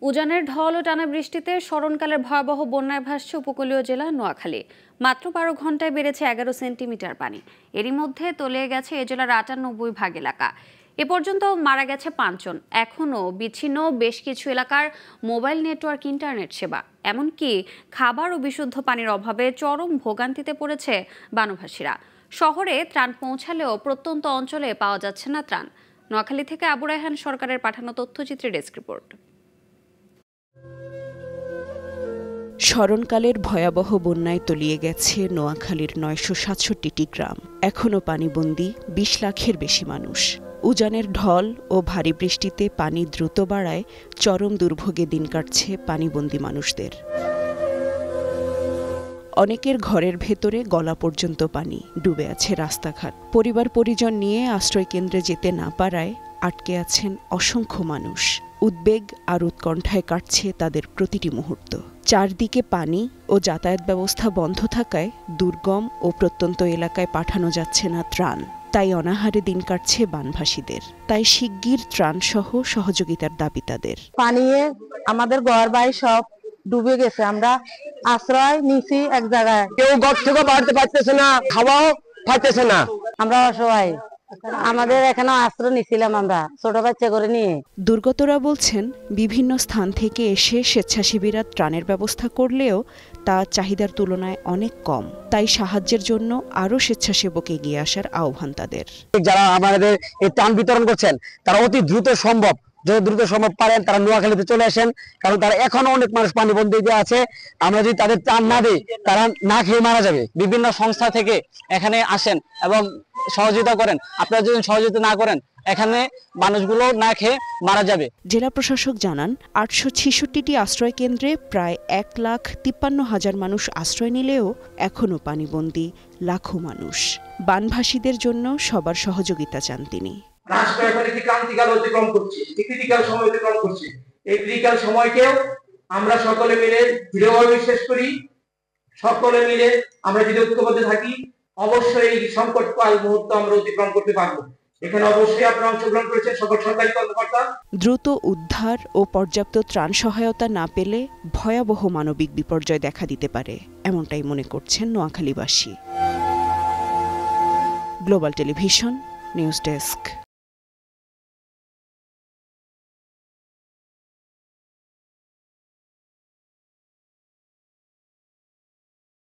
উজানের ঢল ও টানা বৃষ্টিতে স্মরণকালের ভয়াবহ বন্যায় ভাসছে উপকূলীয় জেলা নোয়াখালী। মাত্র 12 ঘন্টায় বেড়েছে 11 সেন্টিমিটার পানি। এরই মধ্যে তলিয়ে গেছে এ জেলার 98 ভাগ এলাকা। এ পর্যন্ত মারা গেছে 5 জন। এখনও বিচ্ছিন্ন বেশ কিছু এলাকার মোবাইল নেটওয়ার্ক, ইন্টারনেট সেবা, এমনকি খাবার ও বিশুদ্ধ পানির অভাবে চরম ভোগান্তিতে পড়েছে বানভাসীরা। শহরে ত্রাণ পৌঁছালেও প্রত্যন্ত অঞ্চলে পাওয়া যাচ্ছে না ত্রাণ। নোয়াখালী থেকে আবু রায়হান সরকারের পাঠানো তথ্যচিত্রে ডেস্ক রিপোর্ট। স্মরণকালের ভয়াবহ বন্যায় তলিয়ে গেছে নোয়াখালীর 967টি গ্রাম। এখনও পানিবন্দী 20 লাখের বেশি মানুষ। উজানের ঢল ও ভারী বৃষ্টিতে পানি দ্রুত বাড়ায় চরম দুর্ভোগে দিন কাটছে পানিবন্দী মানুষদের। অনেকের ঘরের ভেতরে গলা পর্যন্ত পানি, ডুবে আছে রাস্তাঘাট। পরিবার পরিজন নিয়ে আশ্রয়কেন্দ্রে যেতে না পারায় আটকে আছেন অসংখ্য মানুষ। উদ্বেগ আর উৎকণ্ঠায় কাটছে তাদের প্রতিটি মুহূর্ত। চারদিকে পানি ও যাতায়াত ব্যবস্থা বন্ধ থাকায় দুর্গম ও প্রত্যন্ত এলাকায় পাঠানো যাচ্ছে না ত্রাণ। তাই অনাহারে দিন কাটছে বানভাসীদের। তাই শিগগির ত্রাণসহ সহযোগিতার দাবি তাদের। পানিয়ে আমাদের ঘর বাড়ি সব ডুবে গেছে। আমরা আশ্রয় নিছি এক জায়গায়, কেউ ঘর থেকে বাড়তে পারতেছে না, খাওয়াও পাইতেছে না। আমরা অসহায়। আমাদের এখানে আশ্রয় নিছিলাম আমরা ছোট বাচ্চা করে নিয়ে। দুর্গতরা বলছেন, বিভিন্ন স্থান থেকে এসে স্বেচ্ছাসেবীরা ত্রাণের ব্যবস্থা করলেও তা চাহিদার তুলনায় অনেক কম। তাই সাহায্যের জন্য আরও স্বেচ্ছাসেবক এগিয়ে আসার আহ্বান তাদের। যারা আমাদের এই ত্রাণ বিতরণ করছেন তারা অতি দ্রুত সম্ভব, যত দ্রুত সম্ভব পারেন তারা নোয়াখালীতে চলে আসেন, কারণ তারা এখনো অনেক মানুষ পানিবন্দী আছে। আমরা যদি তাদের ত্রাণ না দিই তারা না খেয়ে মারা যাবে। বিভিন্ন সংস্থা থেকে এখানে আসেন এবং সহযোগিতা করেন। আপনারা যদি সহযোগিতা না করেন এখানে মানুষগুলো না খেয়ে মারা যাবে। জেলা প্রশাসক জানান, 866টি আশ্রয় কেন্দ্রে প্রায় 1,53,000 মানুষ আশ্রয় নিলেও এখনও পানিবন্দী লাখো মানুষ। বানভাসীদের জন্য সবার সহযোগিতা চান তিনি। রাষ্ট্র এখন একটি ক্রান্তিকাল অতিক্রম করছে, ক্রিটিক্যাল সময় অতিক্রম করছে। এই ক্রিটিক্যাল সময়কেও আমরা সকলে মিলে দৃঢ়ভাবে বিশ্বাস করি, সকলে মিলে আমরা যদি ঐক্যবদ্ধ থাকি অবশ্যই এই সংকটকাল মুহূর্ত আমরা অতিক্রম করতে পারবো। এখানে অবশ্যই আপনারা অংশগ্রহণ করেছেন সকল সরকারি কর্মকর্তা। দ্রুত উদ্ধার ও পর্যাপ্ত ত্রাণ সহায়তা না পেলে ভয়াবহ মানবিক বিপর্যয় দেখা দিতে পারে, এমনটাই মনে করছেন নোয়াখালীবাসী। Global television news desk.